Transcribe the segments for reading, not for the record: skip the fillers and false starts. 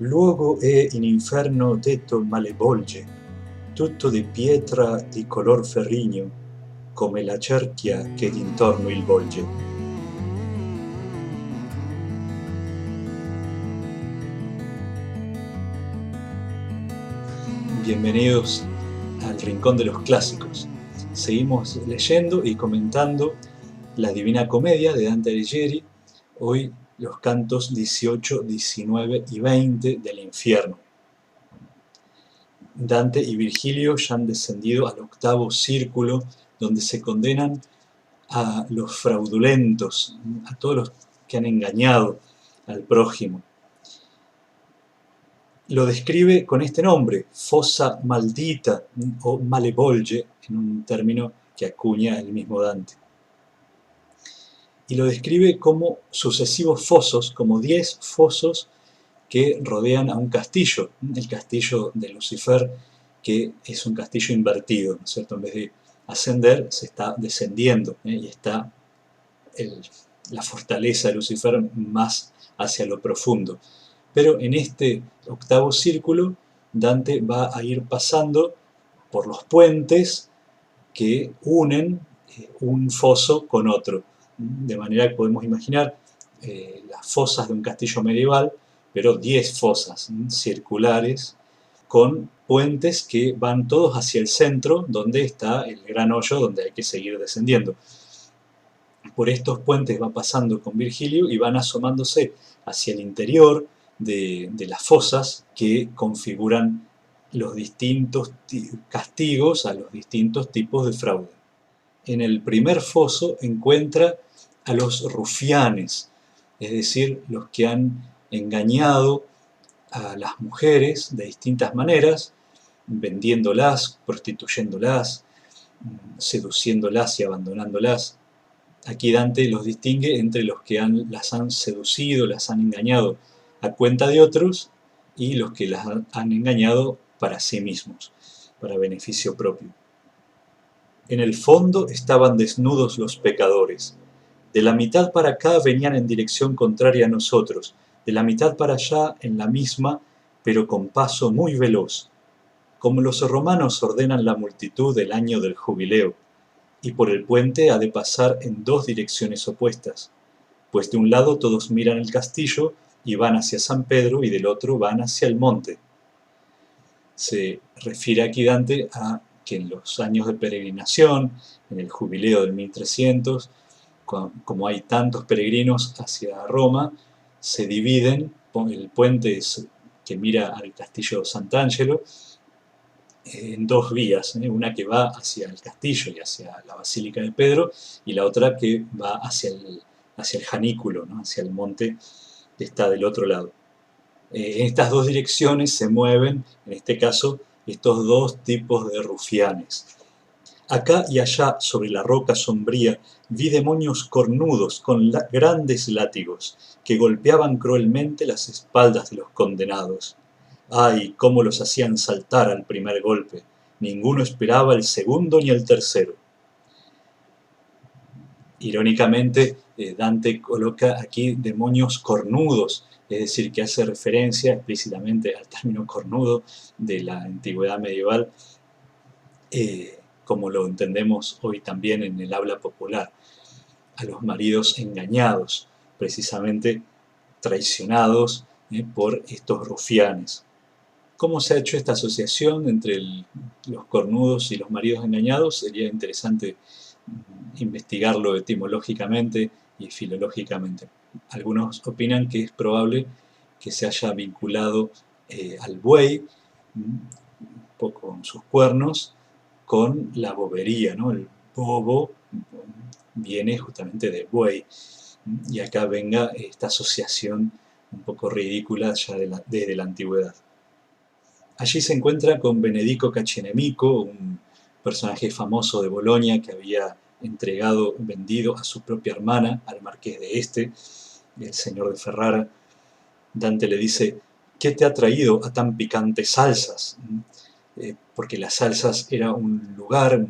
Luogo è in inferno detto Malebolge, tutto di pietra di color ferrigno, come la cerchia che d'intorno il volge. Bienvenidos al Rincón de los Clásicos. Seguimos leyendo y comentando la Divina Comedia de Dante Alighieri, hoy los cantos 18, 19 y 20 del infierno. Dante y Virgilio ya han descendido al octavo círculo, donde se condenan a los fraudulentos, a todos los que han engañado al prójimo. Lo describe con este nombre, fosa maldita o malebolge, en un término que acuña el mismo Dante. Y lo describe como sucesivos fosos, como 10 fosos que rodean a un castillo, el castillo de Lucifer, que es un castillo invertido, ¿no es cierto? En vez de ascender, se está descendiendo, y está la fortaleza de Lucifer más hacia lo profundo. Pero en este octavo círculo, Dante va a ir pasando por los puentes que unen un foso con otro. De manera que podemos imaginar las fosas de un castillo medieval, pero 10 fosas circulares con puentes que van todos hacia el centro, donde está el gran hoyo donde hay que seguir descendiendo. Por estos puentes va pasando con Virgilio y van asomándose hacia el interior de las fosas que configuran los distintos castigos a los distintos tipos de fraude. En el primer foso encuentra a los rufianes, es decir, los que han engañado a las mujeres de distintas maneras, vendiéndolas, prostituyéndolas, seduciéndolas y abandonándolas. Aquí Dante los distingue entre los que las han seducido, las han engañado a cuenta de otros, y los que las han engañado para sí mismos, para beneficio propio. En el fondo estaban desnudos los pecadores. De la mitad para acá venían en dirección contraria a nosotros, de la mitad para allá en la misma, pero con paso muy veloz, como los romanos ordenan la multitud el año del jubileo, y por el puente ha de pasar en dos direcciones opuestas, pues de un lado todos miran el castillo y van hacia San Pedro, y del otro van hacia el monte. Se refiere aquí Dante a que en los años de peregrinación, en el jubileo del 1300, como hay tantos peregrinos hacia Roma, se dividen, el puente que mira al castillo Sant'Angelo, en dos vías, una que va hacia el castillo y hacia la Basílica de Pedro, y la otra que va hacia el Janículo, ¿no? Hacia el monte que está del otro lado. En estas dos direcciones se mueven, en este caso, estos dos tipos de rufianes. Acá y allá, sobre la roca sombría, vi demonios cornudos con grandes látigos, que golpeaban cruelmente las espaldas de los condenados. ¡Ay, cómo los hacían saltar al primer golpe! Ninguno esperaba el segundo ni el tercero. Irónicamente, Dante coloca aquí demonios cornudos, es decir, que hace referencia explícitamente al término cornudo de la antigüedad medieval, como lo entendemos hoy también en el habla popular, a los maridos engañados, precisamente traicionados por estos rufianes. ¿Cómo se ha hecho esta asociación entre los cornudos y los maridos engañados? Sería interesante investigarlo etimológicamente y filológicamente. Algunos opinan que es probable que se haya vinculado al buey, un poco con sus cuernos, con la bobería, ¿no? El bobo viene justamente de buey, y acá venga esta asociación un poco ridícula ya desde la antigüedad. Allí se encuentra con Benedico Caccianemico, un personaje famoso de Bolonia que había vendido a su propia hermana, al marqués de Este, el señor de Ferrara. Dante le dice: ¿qué te ha traído a tan picantes salsas? Porque las salsas era un lugar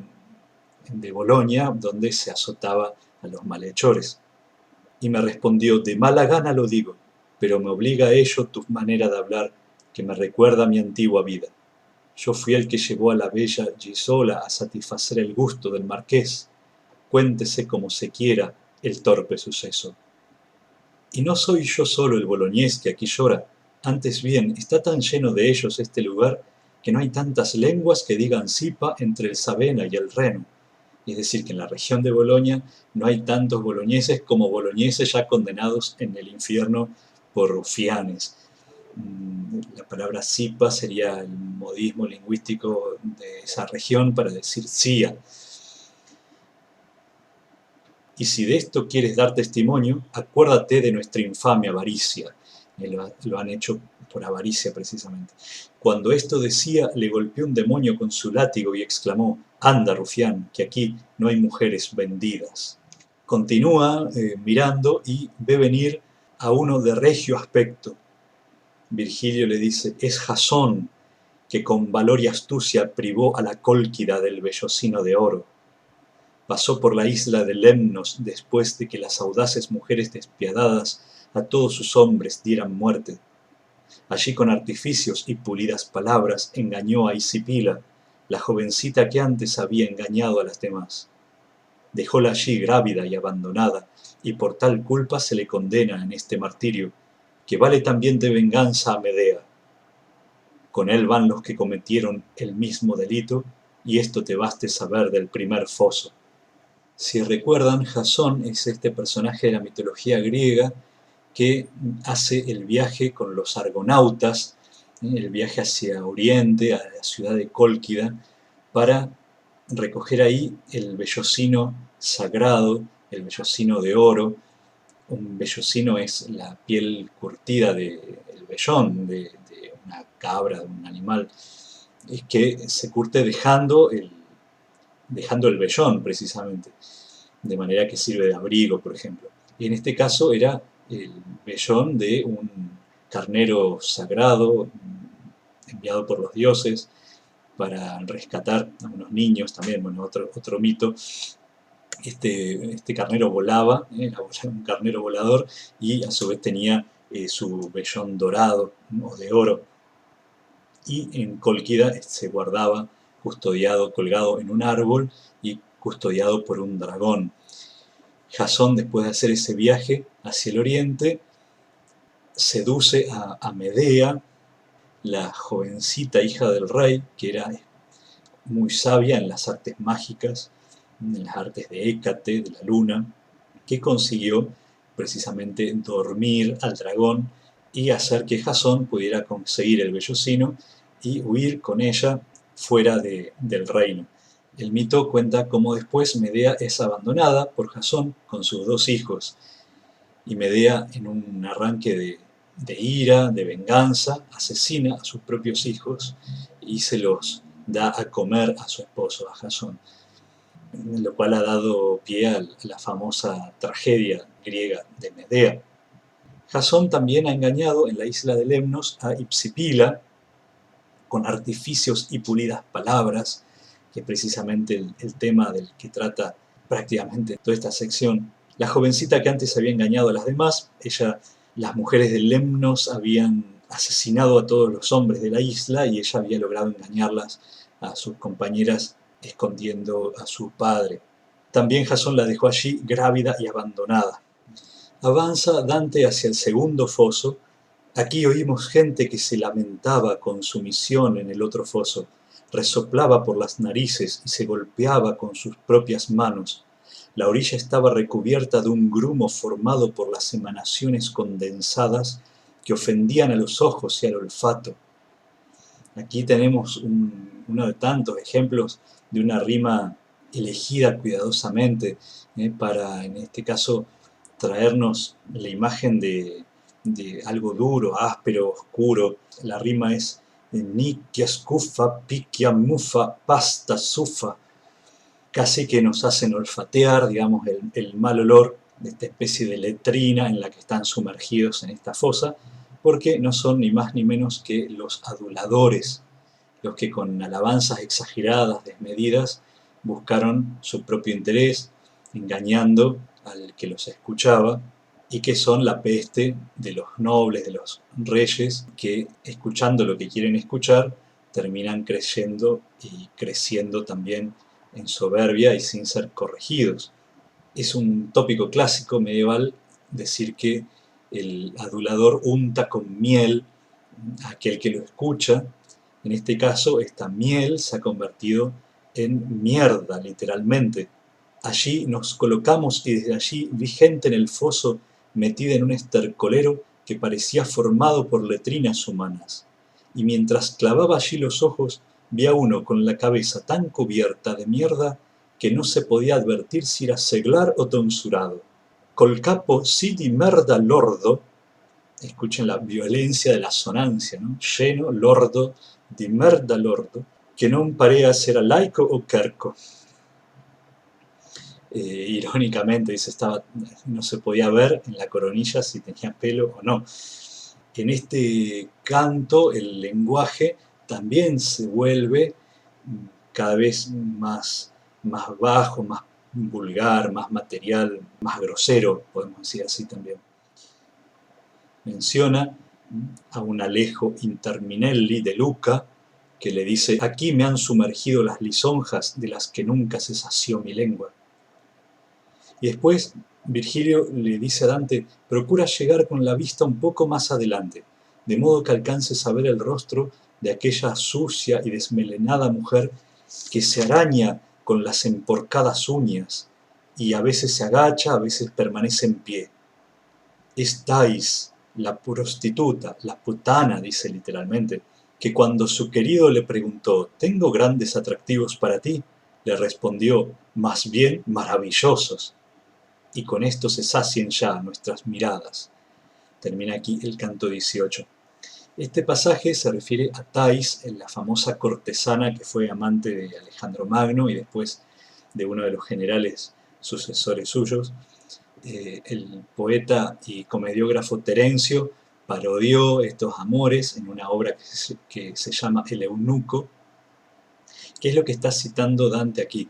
de Bolonia donde se azotaba a los malhechores. Y me respondió: de mala gana lo digo. pero me obliga a ello tu manera de hablar, que me recuerda a mi antigua vida. Yo fui el que llevó a la bella Gisola a satisfacer el gusto del marqués. Cuéntese como se quiera el torpe suceso. Y no soy yo solo el boloñés que aquí llora, antes bien, está tan lleno de ellos este lugar, que no hay tantas lenguas que digan sipa entre el Sabena y el Reno. Es decir, que en la región de Boloña no hay tantos boloñeses como boloñeses ya condenados en el infierno por rufianes. La palabra sipa sería el modismo lingüístico de esa región para decir cia. Y si de esto quieres dar testimonio, acuérdate de nuestra infame avaricia. Lo han hecho por avaricia precisamente. Cuando esto decía, le golpeó un demonio con su látigo y exclamó: «Anda, rufián, que aquí no hay mujeres vendidas». Continúa mirando y ve venir a uno de regio aspecto. Virgilio le dice: «Es Jasón, que con valor y astucia privó a la Cólquida del vellocino de oro. Pasó por la isla de Lemnos después de que las audaces mujeres despiadadas a todos sus hombres dieran muerte. Allí con artificios y pulidas palabras engañó a Isipila, la jovencita que antes había engañado a las demás. Dejóla allí grávida y abandonada, y por tal culpa se le condena en este martirio, que vale también de venganza a Medea. Con él van los que cometieron el mismo delito, y esto te baste saber del primer foso». Si recuerdan, Jasón es este personaje de la mitología griega que hace el viaje con los argonautas, el viaje hacia Oriente, a la ciudad de Cólquida, para recoger ahí el vellocino sagrado, el vellocino de oro. Un vellocino es la piel curtida del vellón, de una cabra, de un animal, que se curte dejando el vellón precisamente, de manera que sirve de abrigo, por ejemplo. Y en este caso era el vellón de un carnero sagrado enviado por los dioses para rescatar a unos niños también, bueno, otro mito. Este carnero volaba, era un carnero volador, y a su vez tenía su vellón dorado, ¿no?, o de oro. Y en Cólquida se guardaba custodiado, colgado en un árbol y custodiado por un dragón. Jasón, después de hacer ese viaje hacia el oriente, seduce a Medea, la jovencita hija del rey, que era muy sabia en las artes mágicas, en las artes de Hécate, de la luna, que consiguió precisamente dormir al dragón y hacer que Jasón pudiera conseguir el vellocino y huir con ella fuera del reino. El mito cuenta cómo después Medea es abandonada por Jasón con sus dos hijos, y Medea, en un arranque de ira, de venganza, asesina a sus propios hijos y se los da a comer a su esposo, a Jasón, lo cual ha dado pie a la famosa tragedia griega de Medea. Jasón también ha engañado en la isla de Lemnos a Hipsipila con artificios y pulidas palabras, que es precisamente el tema del que trata prácticamente toda esta sección. La jovencita que antes había engañado a las demás, las mujeres de Lemnos habían asesinado a todos los hombres de la isla y ella había logrado engañarlas a sus compañeras escondiendo a su padre. También Jasón la dejó allí grávida y abandonada. Avanza Dante hacia el segundo foso. Aquí oímos gente que se lamentaba con sumisión en el otro foso, resoplaba por las narices y se golpeaba con sus propias manos. La orilla estaba recubierta de un grumo formado por las emanaciones condensadas que ofendían a los ojos y al olfato. Aquí tenemos uno de tantos ejemplos de una rima elegida cuidadosamente para, en este caso, traernos la imagen de algo duro, áspero, oscuro. La rima es Nicchia scufa, picchia mufa, pasta sufa. Casi que nos hacen olfatear, digamos, el mal olor de esta especie de letrina en la que están sumergidos en esta fosa, porque no son ni más ni menos que los aduladores, los que con alabanzas exageradas, desmedidas, buscaron su propio interés, engañando al que los escuchaba, y que son la peste de los nobles, de los reyes, que escuchando lo que quieren escuchar, terminan creyendo y creciendo también en soberbia y sin ser corregidos. Es un tópico clásico medieval decir que el adulador unta con miel a aquel que lo escucha. En este caso, esta miel se ha convertido en mierda, literalmente. Allí nos colocamos y desde allí vi gente en el foso metida en un estercolero que parecía formado por letrinas humanas. Y mientras clavaba allí los ojos, vi a uno con la cabeza tan cubierta de mierda que no se podía advertir si era seglar o tonsurado. Col capo sì di merda lordo, escuchen la violencia de la asonancia, ¿no? Lleno, lordo, di merda lordo, que non parea ser laico o querco. Irónicamente, dice, no se podía ver en la coronilla si tenía pelo o no. En este canto el lenguaje también se vuelve cada vez más bajo, más vulgar, más material, más grosero, podemos decir así también. Menciona a un Alejo Interminelli de Luca, que le dice: aquí me han sumergido las lisonjas de las que nunca se sació mi lengua. Y después Virgilio le dice a Dante: procura llegar con la vista un poco más adelante, de modo que alcances a ver el rostro de aquella sucia y desmelenada mujer que se araña con las emporcadas uñas, y a veces se agacha, a veces permanece en pie. Es Thais, la prostituta, la putana, dice literalmente, que cuando su querido le preguntó: ¿tengo grandes atractivos para ti?, le respondió: más bien maravillosos. Y con esto se sacien ya nuestras miradas. Termina aquí el canto 18. Este pasaje se refiere a Thais, la famosa cortesana que fue amante de Alejandro Magno y después de uno de los generales sucesores suyos. El poeta y comediógrafo Terencio parodió estos amores en una obra que se llama El Eunuco, que es lo que está citando Dante aquí.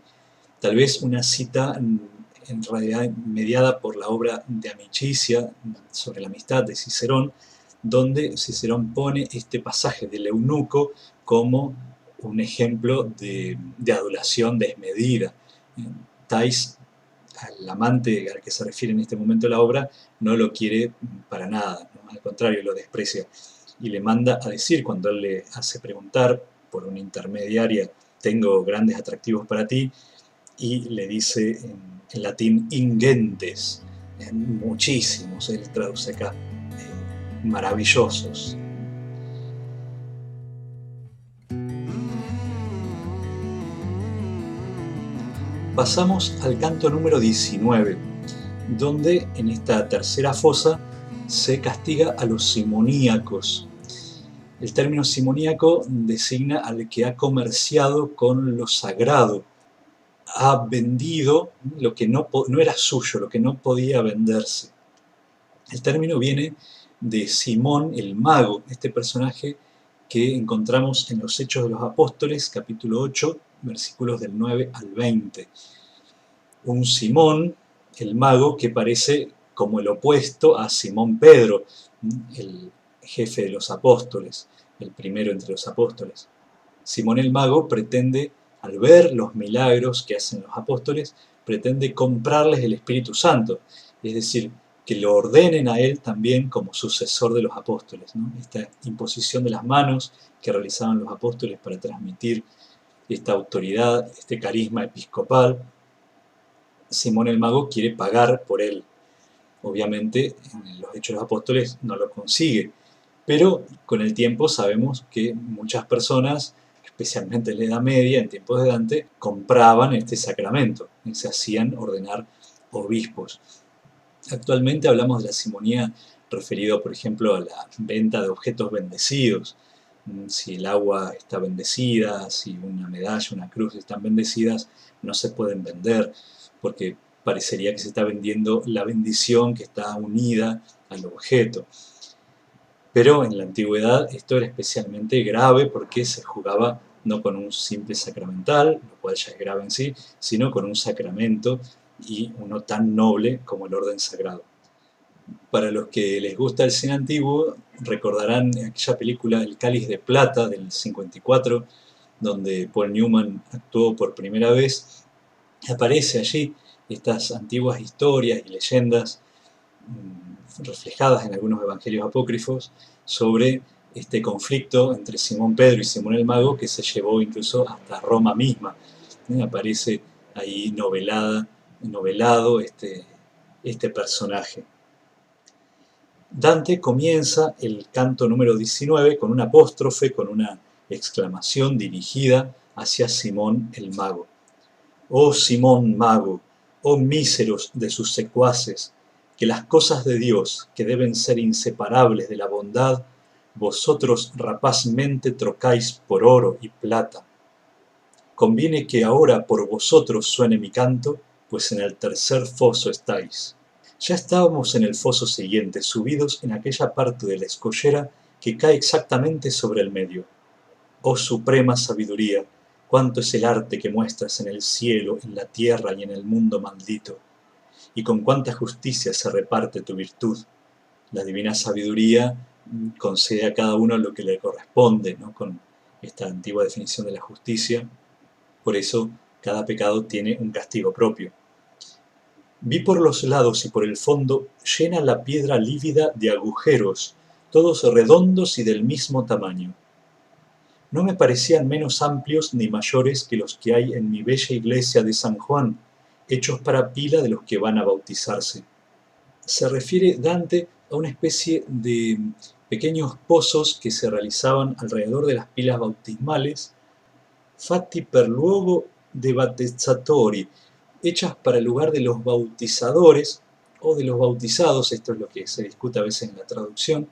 Tal vez una cita en realidad mediada por la obra de Amicitia sobre la amistad de Cicerón, donde Cicerón pone este pasaje del eunuco como un ejemplo de adulación desmedida. Thais, al amante al que se refiere en este momento la obra, no lo quiere para nada, ¿no? Al contrario, lo desprecia y le manda a decir, cuando él le hace preguntar por una intermediaria: tengo grandes atractivos para ti, y le dice en latín ingentes, muchísimos, él traduce acá, maravillosos. Pasamos al canto número 19, donde en esta tercera fosa se castiga a los simoníacos. El término simoníaco designa al que ha comerciado con lo sagrado, ha vendido lo que no era suyo, lo que no podía venderse. El término viene de Simón el Mago, este personaje que encontramos en los Hechos de los Apóstoles, capítulo 8, versículos del 9 al 20. Un Simón, el Mago, que parece como el opuesto a Simón Pedro, el jefe de los apóstoles, el primero entre los apóstoles. Simón el Mago pretende, al ver los milagros que hacen los apóstoles, pretende comprarles el Espíritu Santo, es decir, que lo ordenen a él también como sucesor de los apóstoles, ¿no? Esta imposición de las manos que realizaban los apóstoles para transmitir esta autoridad, este carisma episcopal, Simón el Mago quiere pagar por él. Obviamente, en los Hechos de los Apóstoles no lo consigue, pero con el tiempo sabemos que muchas personas, especialmente en la Edad Media, en tiempos de Dante, compraban este sacramento y se hacían ordenar obispos. Actualmente hablamos de la simonía referido, por ejemplo, a la venta de objetos bendecidos. Si el agua está bendecida, si una medalla, una cruz están bendecidas, no se pueden vender, porque parecería que se está vendiendo la bendición que está unida al objeto. Pero en la antigüedad esto era especialmente grave porque se jugaba no con un simple sacramental, lo cual ya es grave en sí, sino con un sacramento y uno tan noble como el orden sagrado. Para los que les gusta el cine antiguo, recordarán aquella película El Cáliz de Plata del 54, donde Paul Newman actuó por primera vez. Aparece allí estas antiguas historias y leyendas reflejadas en algunos evangelios apócrifos sobre este conflicto entre Simón Pedro y Simón el Mago, que se llevó incluso hasta Roma misma. Aparece ahí novelado este personaje. Dante comienza el canto número 19 con un apóstrofe, con una exclamación dirigida hacia Simón el Mago. Oh Simón Mago, oh míseros de sus secuaces, que las cosas de Dios, que deben ser inseparables de la bondad, vosotros rapazmente trocáis por oro y plata. Conviene que ahora por vosotros suene mi canto, pues en el tercer foso estáis. Ya estábamos en el foso siguiente, subidos en aquella parte de la escollera que cae exactamente sobre el medio. Oh suprema sabiduría, cuánto es el arte que muestras en el cielo, en la tierra y en el mundo maldito, y con cuánta justicia se reparte tu virtud. La divina sabiduría concede a cada uno lo que le corresponde, ¿no? Con esta antigua definición de la justicia. Por eso cada pecado tiene un castigo propio. Vi por los lados y por el fondo llena la piedra lívida de agujeros, todos redondos y del mismo tamaño. No me parecían menos amplios ni mayores que los que hay en mi bella iglesia de San Juan, hechos para pila de los que van a bautizarse. Se refiere Dante a una especie de pequeños pozos que se realizaban alrededor de las pilas bautismales, fatti per luogo de battezzatori, hechas para el lugar de los bautizadores o de los bautizados, esto es lo que se discute a veces en la traducción,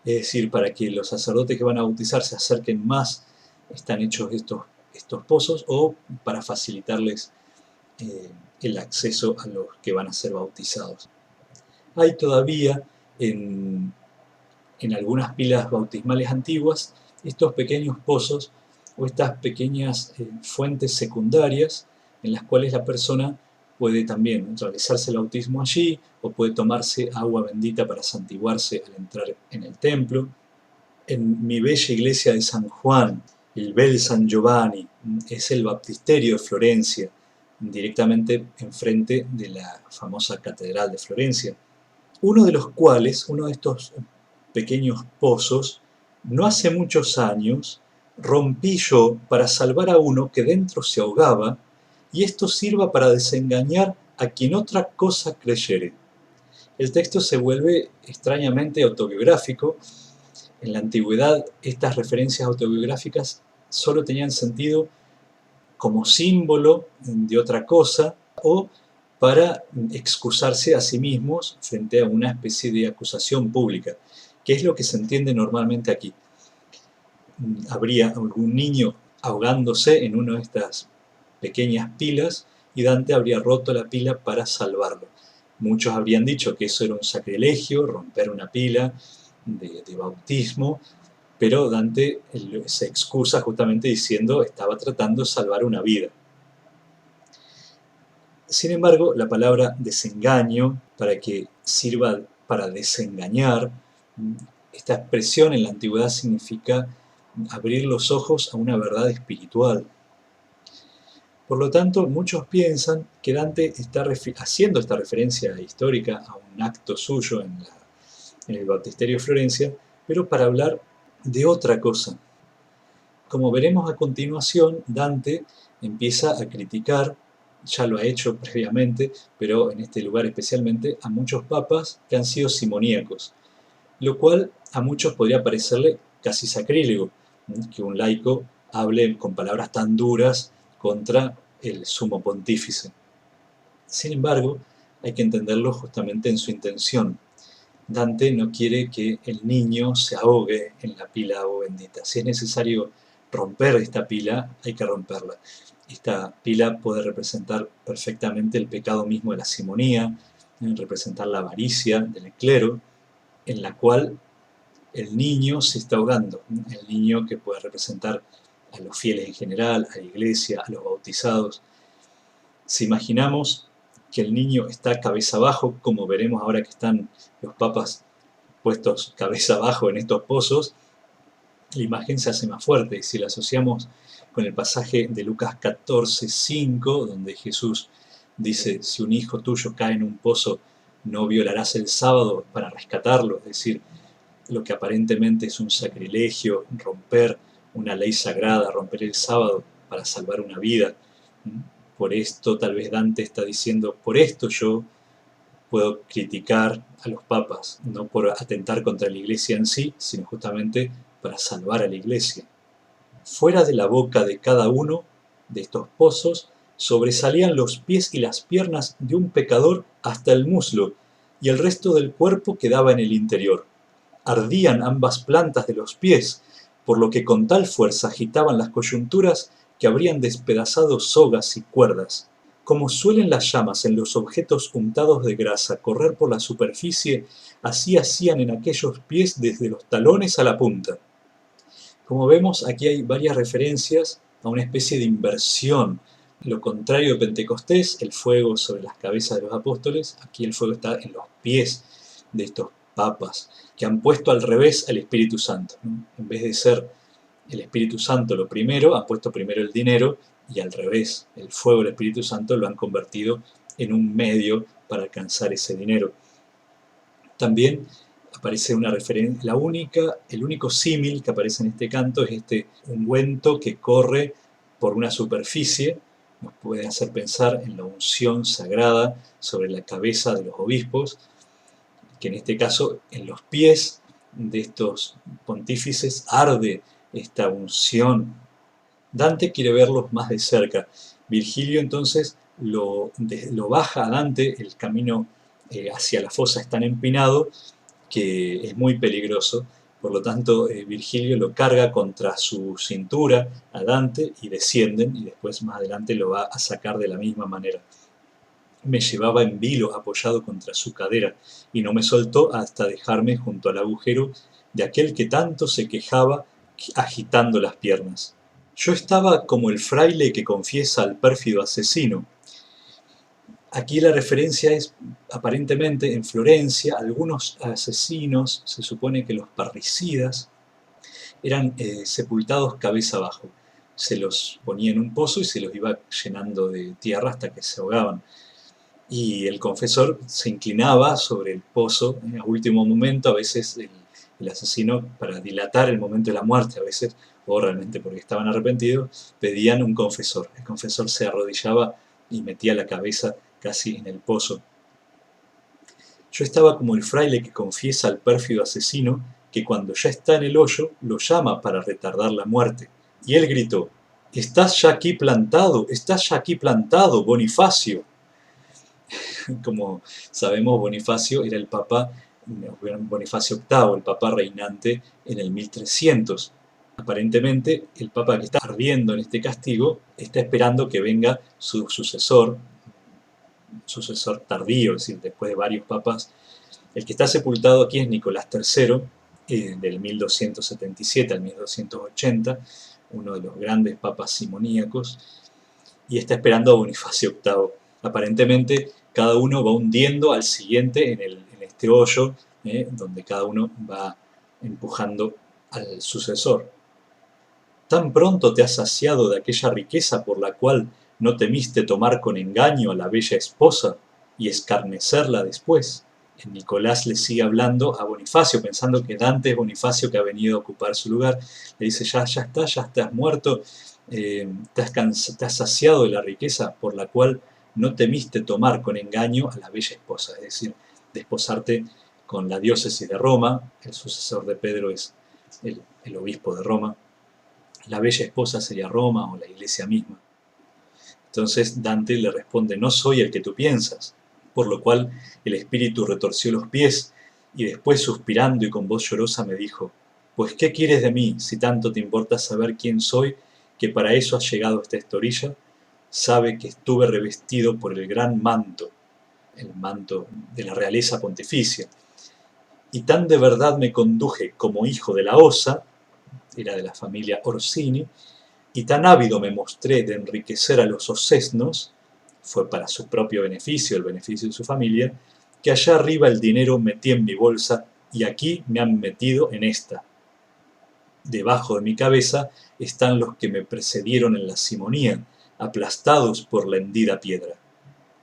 es decir, para que los sacerdotes que van a bautizar se acerquen más, están hechos estos pozos, o para facilitarles el acceso a los que van a ser bautizados. Hay todavía en algunas pilas bautismales antiguas estos pequeños pozos o estas pequeñas fuentes secundarias en las cuales la persona puede también realizarse el bautismo allí o puede tomarse agua bendita para santiguarse al entrar en el templo. En mi bella iglesia de San Juan, el Bel San Giovanni, es el baptisterio de Florencia, directamente enfrente de la famosa catedral de Florencia. Uno de estos pequeños pozos, no hace muchos años, rompí yo para salvar a uno que dentro se ahogaba, y esto sirva para desengañar a quien otra cosa creyere. El texto se vuelve extrañamente autobiográfico. En la antigüedad, estas referencias autobiográficas solo tenían sentido como símbolo de otra cosa o para excusarse a sí mismos frente a una especie de acusación pública, que es lo que se entiende normalmente aquí. Habría algún niño ahogándose en una de estas pequeñas pilas y Dante habría roto la pila para salvarlo. Muchos habrían dicho que eso era un sacrilegio, romper una pila de bautismo, pero Dante se excusa justamente diciendo estaba tratando de salvar una vida. Sin embargo, la palabra desengaño, para que sirva para desengañar, esta expresión en la antigüedad significa abrir los ojos a una verdad espiritual. Por lo tanto, muchos piensan que Dante está haciendo esta referencia histórica a un acto suyo en el Baptisterio de Florencia, pero para hablar de otra cosa. Como veremos a continuación, Dante empieza a criticar, ya lo ha hecho previamente, pero en este lugar especialmente, a muchos papas que han sido simoníacos, lo cual a muchos podría parecerle casi sacrílego, que un laico hable con palabras tan duras contra el sumo pontífice. Sin embargo, hay que entenderlo justamente en su intención. Dante no quiere que el niño se ahogue en la pila de agua bendita. Si es necesario romper esta pila, hay que romperla. Esta pila puede representar perfectamente el pecado mismo de la simonía, representar la avaricia del clero, en la cual el niño se está ahogando. El niño que puede representar a los fieles en general, a la iglesia, a los bautizados. Si imaginamos que el niño está cabeza abajo, como veremos ahora que están los papas puestos cabeza abajo en estos pozos, la imagen se hace más fuerte. Y si la asociamos con el pasaje de Lucas 14:5, donde Jesús dice, si un hijo tuyo cae en un pozo, no violarás el sábado para rescatarlo, es decir, lo que aparentemente es un sacrilegio, romper una ley sagrada, romper el sábado para salvar una vida. Por esto tal vez Dante está diciendo, por esto yo puedo criticar a los papas, no por atentar contra la iglesia en sí, sino justamente para salvar a la iglesia. Fuera de la boca de cada uno de estos pozos sobresalían los pies y las piernas de un pecador hasta el muslo, y el resto del cuerpo quedaba en el interior. Ardían ambas plantas de los pies, por lo que con tal fuerza agitaban las coyunturas que habrían despedazado sogas y cuerdas. Como suelen las llamas en los objetos untados de grasa correr por la superficie, así hacían en aquellos pies desde los talones a la punta. Como vemos, aquí hay varias referencias a una especie de inversión. Lo contrario de Pentecostés, el fuego sobre las cabezas de los apóstoles, aquí el fuego está en los pies de estos papas, que han puesto al revés al Espíritu Santo, ¿no? En vez de ser el Espíritu Santo lo primero, han puesto primero el dinero, y al revés, el fuego del Espíritu Santo lo han convertido en un medio para alcanzar ese dinero. También aparece una referencia, el único símil que aparece en este canto es este ungüento que corre por una superficie, nos puede hacer pensar en la unción sagrada sobre la cabeza de los obispos, que en este caso en los pies de estos pontífices arde esta unción. Dante quiere verlos más de cerca. Virgilio entonces lo baja a Dante, el camino hacia la fosa es tan empinado que es muy peligroso, por lo tanto Virgilio lo carga contra su cintura a Dante y descienden, y después más adelante lo va a sacar de la misma manera. Me llevaba en vilo apoyado contra su cadera, y no me soltó hasta dejarme junto al agujero de aquel que tanto se quejaba agitando las piernas. Yo estaba como el fraile que confiesa al pérfido asesino. Aquí la referencia es, aparentemente, en Florencia, algunos asesinos, se supone que los parricidas, eran sepultados cabeza abajo. Se los ponía en un pozo y se los iba llenando de tierra hasta que se ahogaban. Y el confesor se inclinaba sobre el pozo a último momento, a veces el asesino, para dilatar el momento de la muerte, a veces, o realmente porque estaban arrepentidos, pedían un confesor. El confesor se arrodillaba y metía la cabeza casi en el pozo. Yo estaba como el fraile que confiesa al pérfido asesino que cuando ya está en el hoyo lo llama para retardar la muerte. Y él gritó, «¡Estás ya aquí plantado, Bonifacio!». Como sabemos, Bonifacio era el papa, Bonifacio VIII, el papa reinante en el 1300. Aparentemente, el papa que está ardiendo en este castigo está esperando que venga su sucesor tardío, es decir, después de varios papas. El que está sepultado aquí es Nicolás III, del 1277 al 1280, uno de los grandes papas simoníacos, y está esperando a Bonifacio VIII. Aparentemente, cada uno va hundiendo al siguiente en este hoyo, donde cada uno va empujando al sucesor. ¿Tan pronto te has saciado de aquella riqueza por la cual no temiste tomar con engaño a la bella esposa y escarnecerla después? Nicolás le sigue hablando a Bonifacio, pensando que Dante es Bonifacio que ha venido a ocupar su lugar. Le dice, ya estás muerto, te has saciado de la riqueza por la cual no temiste tomar con engaño a la bella esposa, es decir, desposarte con la diócesis de Roma. El sucesor de Pedro es el obispo de Roma. La bella esposa sería Roma o la iglesia misma. Entonces Dante le responde, no soy el que tú piensas, por lo cual el espíritu retorció los pies y después suspirando y con voz llorosa me dijo, pues ¿qué quieres de mí si tanto te importa saber quién soy, que para eso has llegado hasta esta orilla? Sabe que estuve revestido por el gran manto, el manto de la realeza pontificia, y tan de verdad me conduje como hijo de la Osa, era de la familia Orsini, y tan ávido me mostré de enriquecer a los osesnos, fue para su propio beneficio, el beneficio de su familia, que allá arriba el dinero metí en mi bolsa y aquí me han metido en esta. Debajo de mi cabeza están los que me precedieron en la simonía, aplastados por la hendida piedra.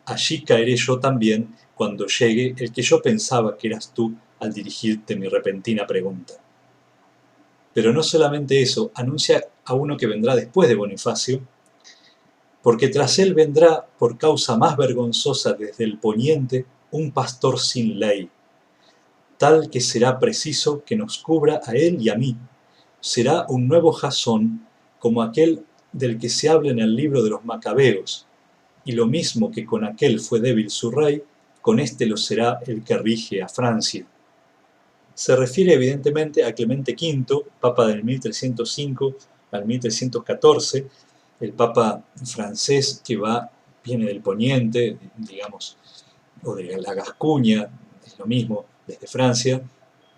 Allí caeré yo también cuando llegue el que yo pensaba que eras tú al dirigirte mi repentina pregunta. Pero no solamente eso, anuncia a uno que vendrá después de Bonifacio, porque tras él vendrá, por causa más vergonzosa desde el poniente, un pastor sin ley, tal que será preciso que nos cubra a él y a mí. Será un nuevo Jasón, como aquel del que se habla en el libro de los Macabeos, y lo mismo que con aquel fue débil su rey, con este lo será el que rige a Francia. Se refiere evidentemente a Clemente V, papa del 1305 al 1314, el papa francés que viene del poniente, digamos, o de la Gascuña, es lo mismo, desde Francia,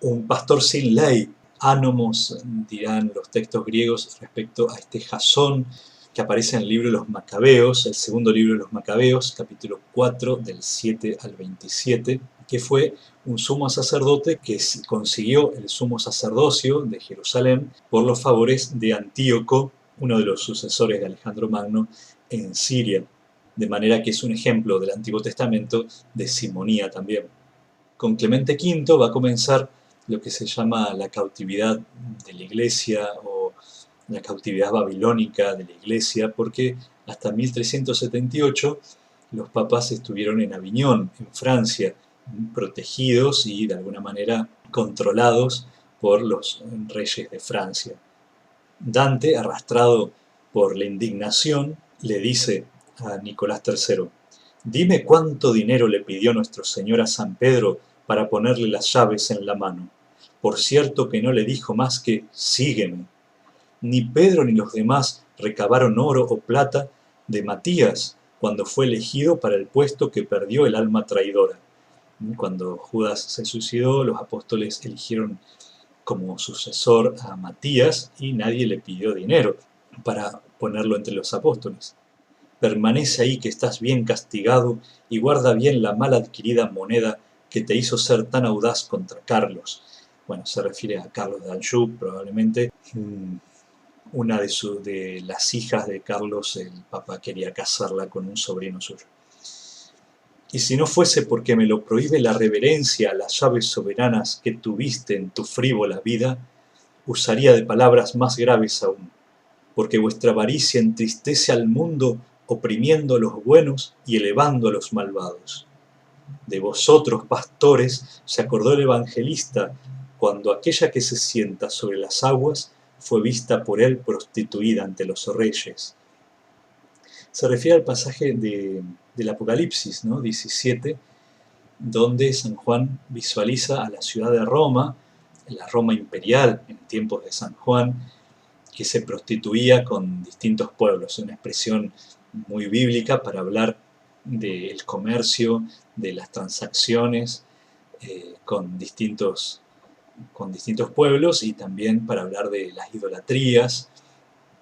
un pastor sin ley, ánomos, dirán los textos griegos respecto a este Jasón que aparece en el libro de los Macabeos, el segundo libro de los Macabeos, capítulo 4, del 7 al 27, que fue un sumo sacerdote que consiguió el sumo sacerdocio de Jerusalén por los favores de Antíoco, uno de los sucesores de Alejandro Magno, en Siria. De manera que es un ejemplo del Antiguo Testamento de simonía también. Con Clemente V va a comenzar lo que se llama la cautividad de la Iglesia o la cautividad babilónica de la Iglesia, porque hasta 1378 los papas estuvieron en Aviñón, en Francia, protegidos y de alguna manera controlados por los reyes de Francia. Dante, arrastrado por la indignación, le dice a Nicolás III: «Dime cuánto dinero le pidió nuestro Señor a San Pedro para ponerle las llaves en la mano. Por cierto que no le dijo más que sígueme». Ni Pedro ni los demás recabaron oro o plata de Matías cuando fue elegido para el puesto que perdió el alma traidora. Cuando Judas se suicidó, los apóstoles eligieron como sucesor a Matías y nadie le pidió dinero para ponerlo entre los apóstoles. Permanece ahí que estás bien castigado y guarda bien la mal adquirida moneda que te hizo ser tan audaz contra Carlos. Bueno, se refiere a Carlos de Anjou, probablemente. Una de las hijas de Carlos, el Papa quería casarla con un sobrino suyo. Y si no fuese porque me lo prohíbe la reverencia a las llaves soberanas que tuviste en tu frívola vida, usaría de palabras más graves aún, porque vuestra avaricia entristece al mundo oprimiendo a los buenos y elevando a los malvados. De vosotros, pastores, se acordó el evangelista cuando aquella que se sienta sobre las aguas fue vista por él prostituida ante los reyes. Se refiere al pasaje del Apocalipsis, ¿no? 17, donde San Juan visualiza a la ciudad de Roma, la Roma imperial en tiempos de San Juan, que se prostituía con distintos pueblos, una expresión muy bíblica para hablar del comercio, de las transacciones con distintos pueblos y también para hablar de las idolatrías.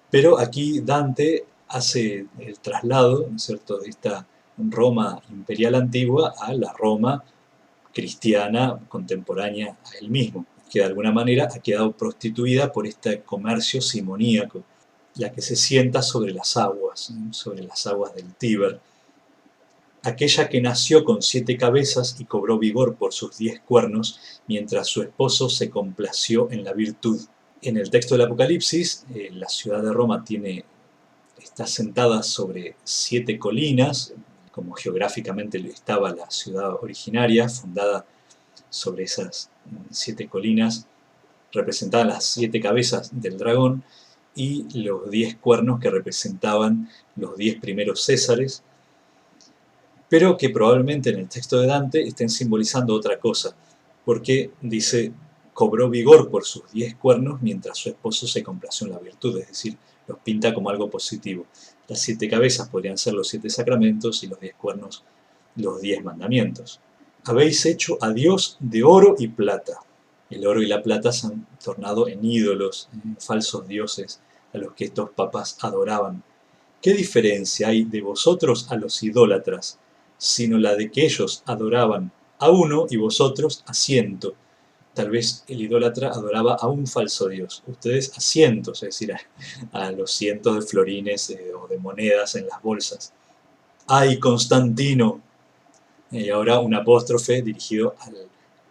Pero aquí Dante hace el traslado, ¿no es cierto?, de esta Roma imperial antigua a la Roma cristiana contemporánea a él mismo, que de alguna manera ha quedado prostituida por este comercio simoníaco, la que se sienta sobre las aguas del Tíber. Aquella que nació con 7 cabezas y cobró vigor por sus 10 cuernos, mientras su esposo se complació en la virtud. En el texto del Apocalipsis, la ciudad de Roma está sentada sobre 7 colinas, como geográficamente estaba la ciudad originaria, fundada sobre esas 7 colinas, representaban las 7 cabezas del dragón y los 10 cuernos que representaban los 10 primeros césares, pero que probablemente en el texto de Dante estén simbolizando otra cosa, porque dice, cobró vigor por sus 10 cuernos mientras su esposo se complació en la virtud, es decir, los pinta como algo positivo. Las 7 cabezas podrían ser los 7 sacramentos y los 10 cuernos los 10 mandamientos. Habéis hecho a Dios de oro y plata. El oro y la plata se han tornado en ídolos, en falsos dioses a los que estos papas adoraban. ¿Qué diferencia hay de vosotros a los idólatras, sino la de que ellos adoraban a uno y vosotros a ciento? Tal vez el idólatra adoraba a un falso dios, ustedes a cientos, es decir, a los cientos de florines o de monedas en las bolsas. ¡Ay, Constantino! Y ahora un apóstrofe dirigido al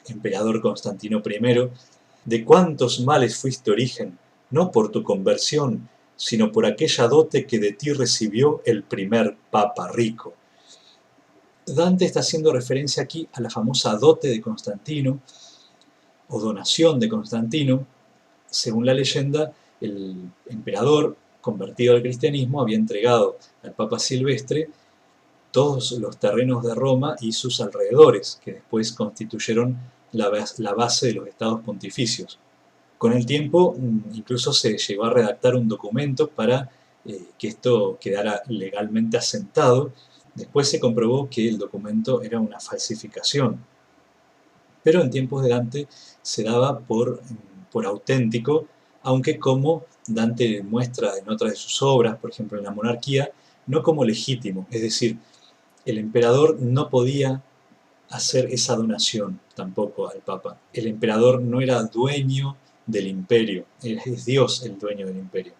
emperador Constantino I. ¿De cuántos males fuiste origen? No por tu conversión, sino por aquella dote que de ti recibió el primer papa rico. Dante está haciendo referencia aquí a la famosa dote de Constantino, o donación de Constantino. Según la leyenda, el emperador, convertido al cristianismo, había entregado al Papa Silvestre todos los terrenos de Roma y sus alrededores, que después constituyeron la base de los estados pontificios. Con el tiempo, incluso se llegó a redactar un documento para que esto quedara legalmente asentado. Después se comprobó que el documento era una falsificación. Pero en tiempos de Dante se daba por auténtico, aunque como Dante muestra en otras de sus obras, por ejemplo en la Monarquía, no como legítimo, es decir, el emperador no podía hacer esa donación tampoco al Papa. El emperador no era dueño del imperio, es Dios el dueño del imperio.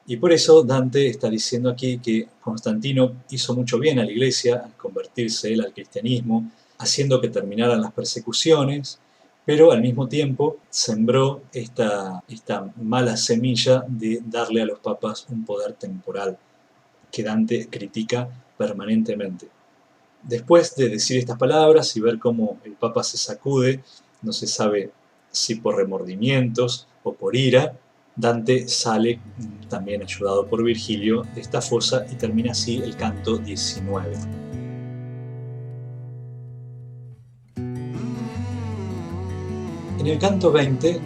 Y por eso Dante está diciendo aquí que Constantino hizo mucho bien a la iglesia al convertirse él al cristianismo, haciendo que terminaran las persecuciones, pero al mismo tiempo sembró esta mala semilla de darle a los papas un poder temporal, que Dante critica permanentemente. Después de decir estas palabras y ver cómo el Papa se sacude, no se sabe si por remordimientos o por ira, Dante sale, también ayudado por Virgilio, de esta fosa y termina así el canto 19. En el canto 20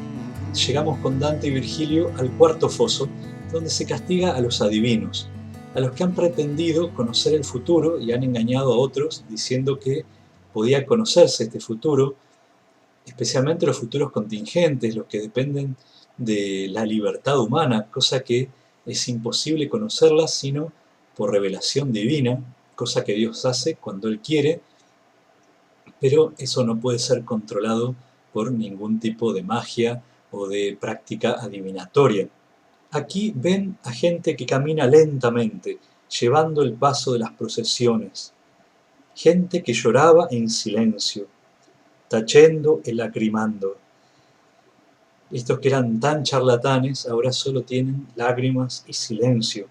llegamos con Dante y Virgilio al cuarto foso, donde se castiga a los adivinos, a los que han pretendido conocer el futuro y han engañado a otros diciendo que podía conocerse este futuro, especialmente los futuros contingentes, los que dependen de la libertad humana, cosa que es imposible conocerla sino por revelación divina, cosa que Dios hace cuando Él quiere, pero eso no puede ser controlado por ningún tipo de magia o de práctica adivinatoria. Aquí ven a gente que camina lentamente, llevando el paso de las procesiones, gente que lloraba en silencio, tachendo y lacrimando. Estos que eran tan charlatanes ahora solo tienen lágrimas y silencio.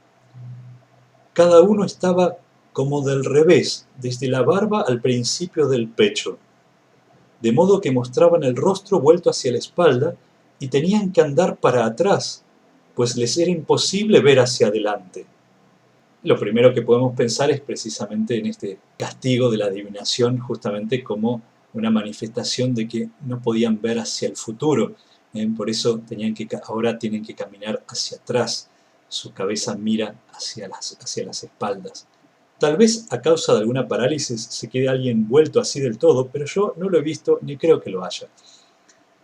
Cada uno estaba como del revés, desde la barba al principio del pecho, de modo que mostraban el rostro vuelto hacia la espalda y tenían que andar para atrás, pues les era imposible ver hacia adelante. Lo primero que podemos pensar es precisamente en este castigo de la adivinación, justamente como una manifestación de que no podían ver hacia el futuro. Por eso ahora tienen que caminar hacia atrás. Su cabeza mira hacia las espaldas. Tal vez a causa de alguna parálisis se quede alguien vuelto así del todo, pero yo no lo he visto ni creo que lo haya.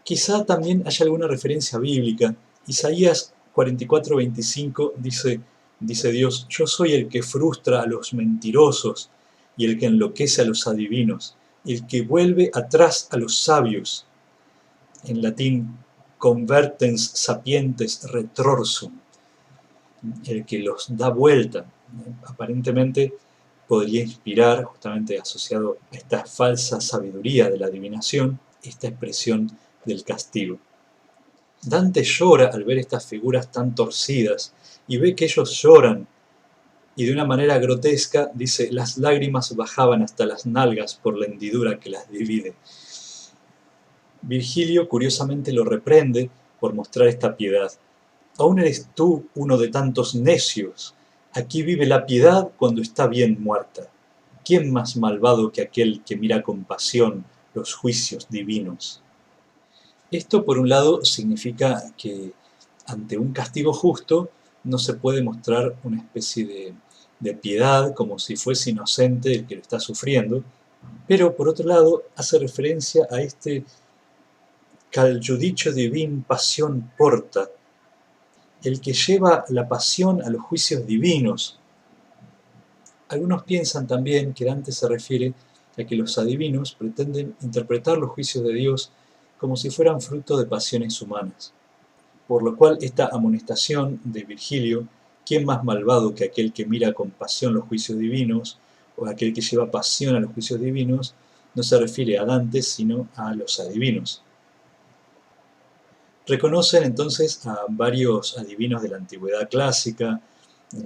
Quizá también haya alguna referencia bíblica. Isaías 44:25 dice Dios: yo soy el que frustra a los mentirosos y el que enloquece a los adivinos, el que vuelve atrás a los sabios. En latín, convertens sapientes retrorsum, el que los da vuelta. Aparentemente podría inspirar, justamente asociado a esta falsa sabiduría de la adivinación, esta expresión del castigo. Dante llora al ver estas figuras tan torcidas y ve que ellos lloran y de una manera grotesca dice: las lágrimas bajaban hasta las nalgas por la hendidura que las divide. Virgilio curiosamente lo reprende por mostrar esta piedad. Aún eres tú uno de tantos necios. Aquí vive la piedad cuando está bien muerta. ¿Quién más malvado que aquel que mira con pasión los juicios divinos? Esto, por un lado, significa que ante un castigo justo no se puede mostrar una especie de piedad como si fuese inocente el que lo está sufriendo, pero por otro lado hace referencia a este «Cal judicio divin passion porta», el que lleva la pasión a los juicios divinos. Algunos piensan también que Dante se refiere a que los adivinos pretenden interpretar los juicios de Dios como si fueran fruto de pasiones humanas, por lo cual esta amonestación de Virgilio, ¿quién más malvado que aquel que mira con pasión los juicios divinos, o aquel que lleva pasión a los juicios divinos, no se refiere a Dante, sino a los adivinos? Reconocen entonces a varios adivinos de la antigüedad clásica,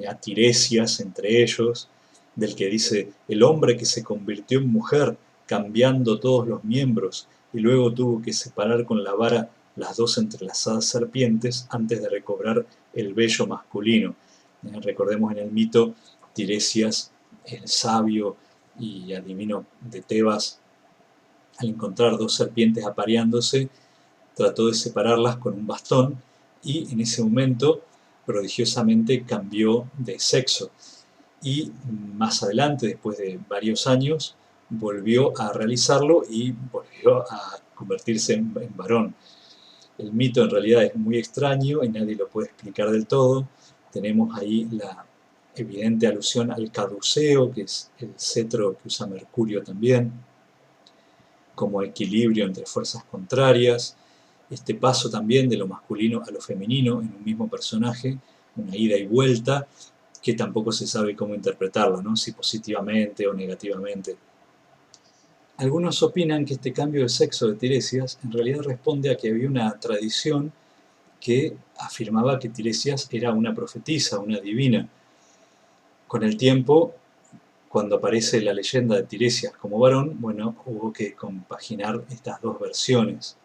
a Tiresias entre ellos, del que dice: el hombre que se convirtió en mujer, cambiando todos los miembros, y luego tuvo que separar con la vara las dos entrelazadas serpientes antes de recobrar el vello masculino. Recordemos en el mito, Tiresias, el sabio y adivino de Tebas, al encontrar dos serpientes apareándose, trató de separarlas con un bastón y en ese momento prodigiosamente cambió de sexo. Y más adelante, después de varios años, volvió a realizarlo y volvió a convertirse en varón. El mito en realidad es muy extraño y nadie lo puede explicar del todo. Tenemos ahí la evidente alusión al caduceo, que es el cetro que usa Mercurio también, como equilibrio entre fuerzas contrarias. Este paso también de lo masculino a lo femenino en un mismo personaje, una ida y vuelta, que tampoco se sabe cómo interpretarlo, ¿no? Si positivamente o negativamente. Algunos opinan que este cambio de sexo de Tiresias en realidad responde a que había una tradición que afirmaba que Tiresias era una profetisa, una divina. Con el tiempo, cuando aparece la leyenda de Tiresias como varón, bueno, hubo que compaginar estas dos versiones.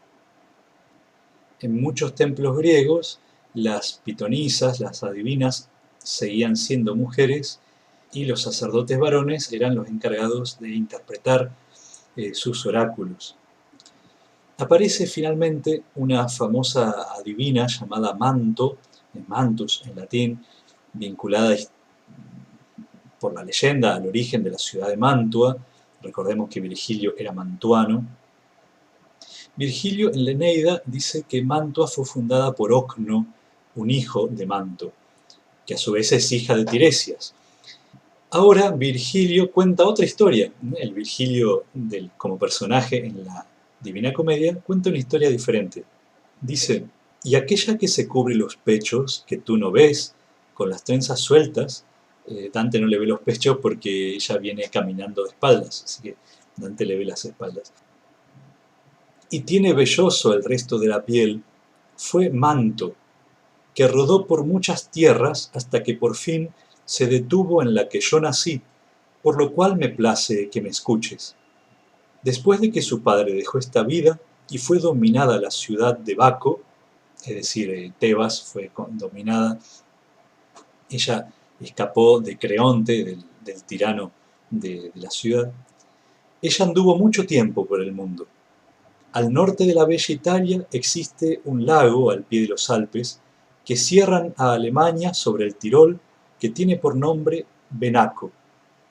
En muchos templos griegos, las pitonisas, las adivinas, seguían siendo mujeres y los sacerdotes varones eran los encargados de interpretar sus oráculos. Aparece finalmente una famosa adivina llamada Manto, Mantus en latín, vinculada por la leyenda al origen de la ciudad de Mantua. Recordemos que Virgilio era mantuano. Virgilio en la Eneida dice que Mantua fue fundada por Ocno, un hijo de Manto, que a su vez es hija de Tiresias. Ahora Virgilio cuenta otra historia. El Virgilio como personaje en la Divina Comedia cuenta una historia diferente. Dice: y aquella que se cubre los pechos, que tú no ves, con las trenzas sueltas, Dante no le ve los pechos porque ella viene caminando de espaldas, así que Dante le ve las espaldas. Y tiene velloso el resto de la piel, fue Manto, que rodó por muchas tierras hasta que por fin se detuvo en la que yo nací, por lo cual me place que me escuches. Después de que su padre dejó esta vida y fue dominada la ciudad de Baco, es decir, Tebas fue dominada, ella escapó de Creonte, del tirano de la ciudad. Ella anduvo mucho tiempo por el mundo. Al norte de la bella Italia existe un lago al pie de los Alpes que cierran a Alemania sobre el Tirol, que tiene por nombre Benaco.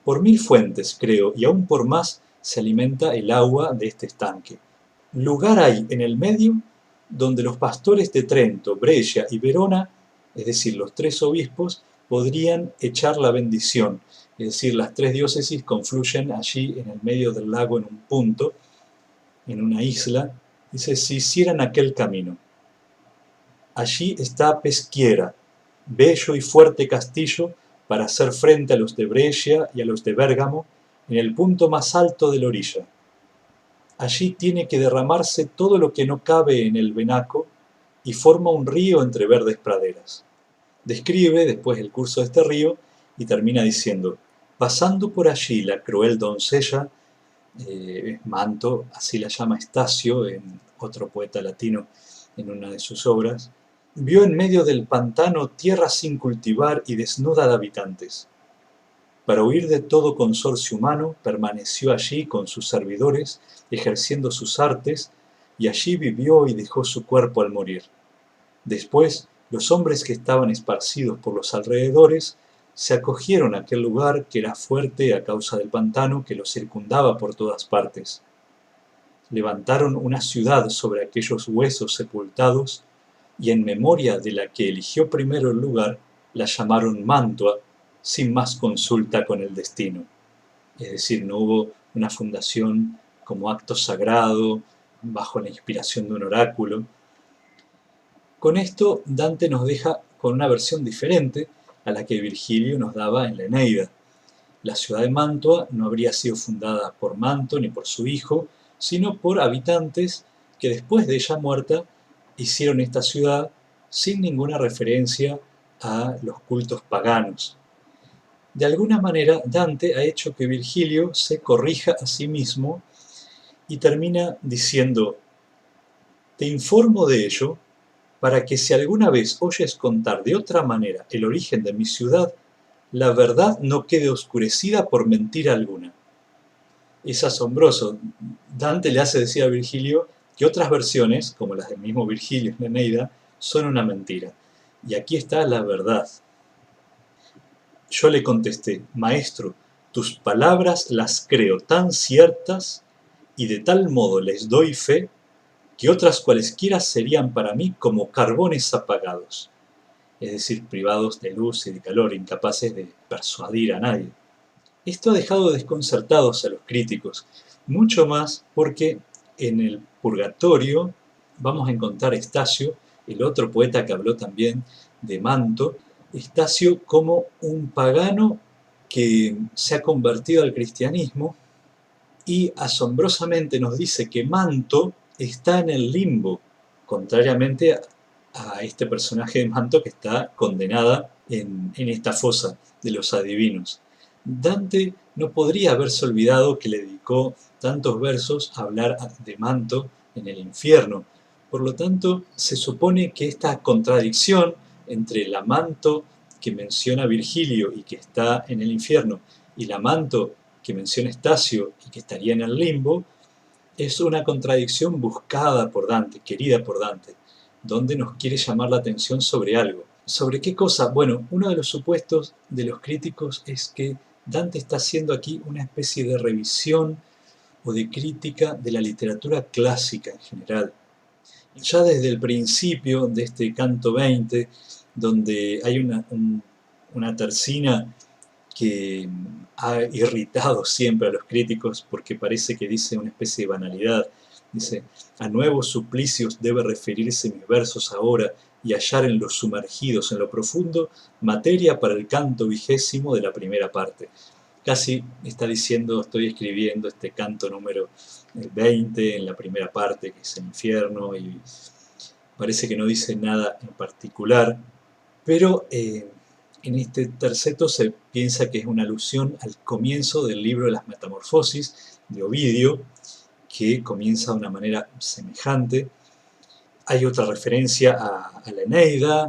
Por 1000 fuentes, creo, y aún por más se alimenta el agua de este estanque. Lugar hay en el medio donde los pastores de Trento, Brescia y Verona, es decir, los 3 obispos, podrían echar la bendición. Es decir, las 3 diócesis confluyen allí en el medio del lago en un punto, en una isla. Dice: si hicieran aquel camino. Allí está Peschiera, bello y fuerte castillo para hacer frente a los de Brescia y a los de Bérgamo, en el punto más alto de la orilla. Allí tiene que derramarse todo lo que no cabe en el Benaco y forma un río entre verdes praderas. Describe después el curso de este río y termina diciendo: pasando por allí la cruel doncella, Manto, así la llama Estacio, otro poeta latino en una de sus obras, vio en medio del pantano tierra sin cultivar y desnuda de habitantes. Para huir de todo consorcio humano, permaneció allí con sus servidores, ejerciendo sus artes, y allí vivió y dejó su cuerpo al morir. Después, los hombres que estaban esparcidos por los alrededores se acogieron a aquel lugar que era fuerte a causa del pantano que lo circundaba por todas partes. Levantaron una ciudad sobre aquellos huesos sepultados, y en memoria de la que eligió primero el lugar, la llamaron Mantua, sin más consulta con el destino. Es decir, no hubo una fundación como acto sagrado, bajo la inspiración de un oráculo. Con esto, Dante nos deja con una versión diferente a la que Virgilio nos daba en la Eneida. La ciudad de Mantua no habría sido fundada por Manto ni por su hijo, sino por habitantes que después de ella muerta hicieron esta ciudad sin ninguna referencia a los cultos paganos. De alguna manera, Dante ha hecho que Virgilio se corrija a sí mismo y termina diciendo: te informo de ello para que si alguna vez oyes contar de otra manera el origen de mi ciudad, la verdad no quede oscurecida por mentira alguna. Es asombroso. Dante le hace decir a Virgilio que otras versiones, como las del mismo Virgilio en la Eneida, son una mentira. Y aquí está la verdad. Yo le contesté: maestro, tus palabras las creo tan ciertas y de tal modo les doy fe que otras cualesquiera serían para mí como carbones apagados, es decir, privados de luz y de calor, incapaces de persuadir a nadie. Esto ha dejado desconcertados a los críticos, mucho más porque en el Purgatorio vamos a encontrar a Estacio, el otro poeta que habló también de Manto, Estacio como un pagano que se ha convertido al cristianismo y asombrosamente nos dice que Manto está en el limbo, contrariamente a este personaje de Manto que está condenada en esta fosa de los adivinos. Dante no podría haberse olvidado que le dedicó tantos versos a hablar de Manto en el infierno. Por lo tanto, se supone que esta contradicción entre la Manto que menciona Virgilio y que está en el infierno y la Manto que menciona Estacio y que estaría en el limbo, es una contradicción buscada por Dante, querida por Dante, donde nos quiere llamar la atención sobre algo. ¿Sobre qué cosa? Bueno, uno de los supuestos de los críticos es que Dante está haciendo aquí una especie de revisión o de crítica de la literatura clásica en general. Ya desde el principio de este canto 20, donde hay una tercina que ha irritado siempre a los críticos porque parece que dice una especie de banalidad. Dice: a nuevos suplicios debe referirse mis versos ahora y hallar en los sumergidos en lo profundo materia para el canto 20 de la primera parte. Casi está diciendo: estoy escribiendo este canto número 20 en la primera parte, que es el infierno, y parece que no dice nada en particular, pero en este terceto se piensa que es una alusión al comienzo del libro de las Metamorfosis de Ovidio, que comienza de una manera semejante. Hay otra referencia a la Eneida,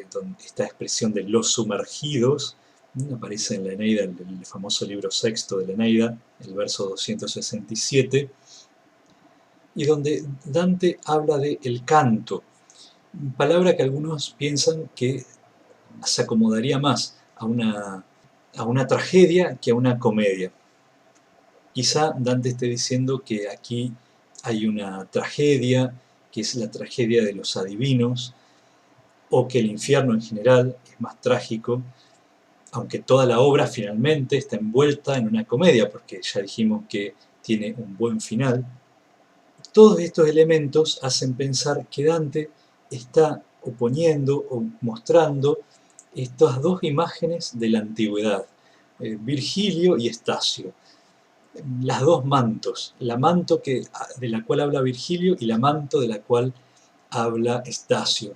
donde esta expresión de los sumergidos aparece en la Eneida, el famoso libro sexto de la Eneida, el verso 267, y donde Dante habla de el canto, palabra que algunos piensan que se acomodaría más a una tragedia que a una comedia. Quizá Dante esté diciendo que aquí hay una tragedia, que es la tragedia de los adivinos, o que el infierno en general es más trágico, aunque toda la obra finalmente está envuelta en una comedia, porque ya dijimos que tiene un buen final. Todos estos elementos hacen pensar que Dante está oponiendo o mostrando estas dos imágenes de la antigüedad, Virgilio y Estacio, las dos mantos, la manto de la cual habla Virgilio y la manto de la cual habla Estacio.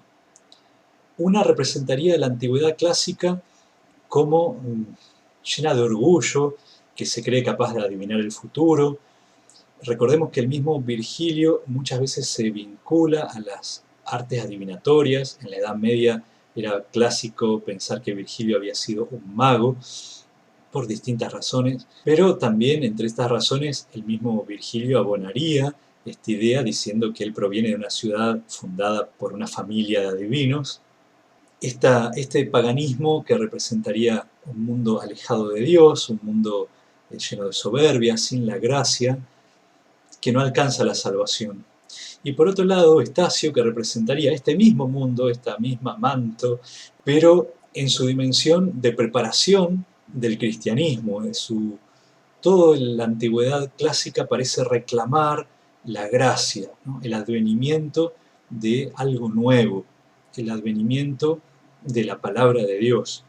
Una representaría la antigüedad clásica como llena de orgullo, que se cree capaz de adivinar el futuro. Recordemos que el mismo Virgilio muchas veces se vincula a las artes adivinatorias. En la Edad Media era clásico pensar que Virgilio había sido un mago por distintas razones, pero también entre estas razones el mismo Virgilio abonaría esta idea diciendo que él proviene de una ciudad fundada por una familia de adivinos. Este paganismo que representaría un mundo alejado de Dios, un mundo lleno de soberbia, sin la gracia, que no alcanza la salvación. Y por otro lado, Estacio, que representaría este mismo mundo, esta misma manto, pero en su dimensión de preparación del cristianismo. Toda la antigüedad clásica parece reclamar la gracia, ¿no? El advenimiento de algo nuevo, el advenimiento de la palabra de Dios.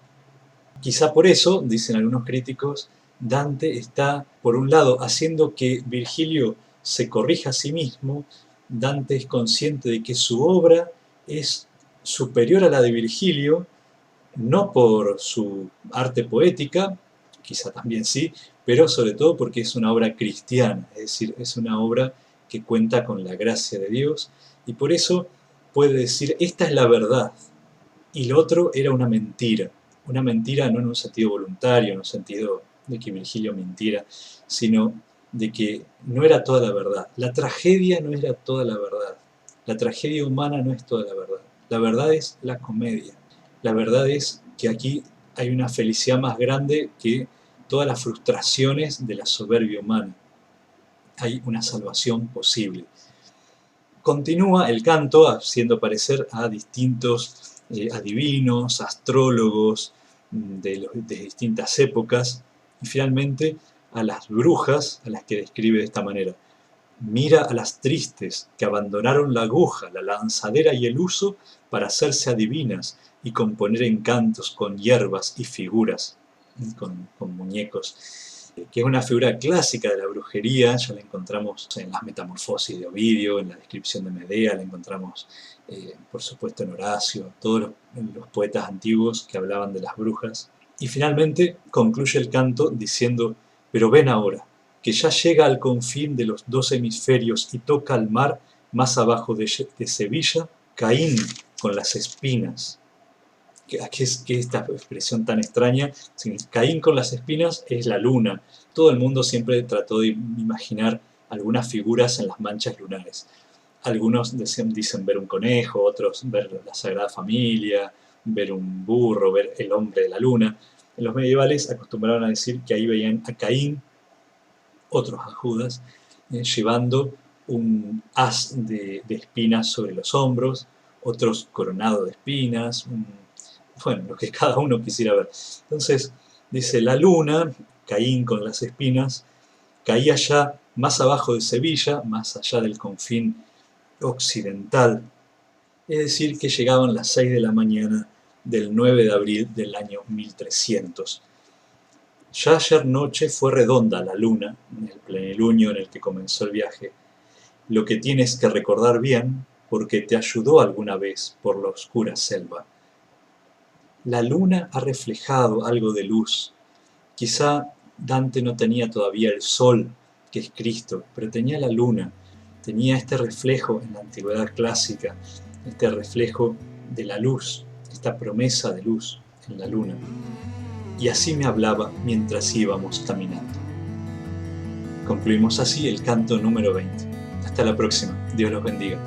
Quizá por eso, dicen algunos críticos, Dante está, por un lado, haciendo que Virgilio se corrija a sí mismo. Dante es consciente de que su obra es superior a la de Virgilio, no por su arte poética, quizá también sí, pero sobre todo porque es una obra cristiana, es decir, es una obra que cuenta con la gracia de Dios, y por eso puede decir, esta es la verdad, y lo otro era una mentira no en un sentido voluntario, en un sentido de que Virgilio mintiera, sino de que no era toda la verdad. La tragedia no era toda la verdad. La tragedia humana no es toda la verdad. La verdad es la comedia. La verdad es que aquí hay una felicidad más grande que todas las frustraciones de la soberbia humana. Hay una salvación posible. Continúa el canto haciendo aparecer a distintos adivinos, astrólogos de distintas épocas, y finalmente a las brujas, a las que describe de esta manera. Mira a las tristes que abandonaron la aguja, la lanzadera y el uso para hacerse adivinas y componer encantos con hierbas y figuras, con muñecos, que es una figura clásica de la brujería. Ya la encontramos en las Metamorfosis de Ovidio, en la descripción de Medea, la encontramos por supuesto en Horacio, todos los poetas antiguos que hablaban de las brujas. Y finalmente concluye el canto diciendo: pero ven ahora, que ya llega al confín de los 2 hemisferios y toca al mar más abajo de Sevilla, Caín con las espinas. ¿Qué es esta expresión tan extraña? Caín con las espinas es la luna. Todo el mundo siempre trató de imaginar algunas figuras en las manchas lunares. Algunos dicen ver un conejo, otros ver la Sagrada Familia, ver un burro, ver el hombre de la luna. En los medievales acostumbraban a decir que ahí veían a Caín, otros a Judas, llevando un haz de espinas sobre los hombros, otros coronado de espinas, bueno, lo que cada uno quisiera ver. Entonces, dice, la luna, Caín con las espinas, caía ya más abajo de Sevilla, más allá del confín occidental, es decir, que llegaban las 6 de la mañana del 9 de abril del año 1300. Ya ayer noche fue redonda la luna, en el plenilunio en el que comenzó el viaje, lo que tienes que recordar bien, porque te ayudó alguna vez por la oscura selva. La luna ha reflejado algo de luz. Quizá Dante no tenía todavía el sol, que es Cristo, pero tenía la luna, tenía este reflejo en la antigüedad clásica, este reflejo de la luz, esta promesa de luz en la luna. Y así me hablaba mientras íbamos caminando. Concluimos así el canto número 20. Hasta la próxima. Dios los bendiga.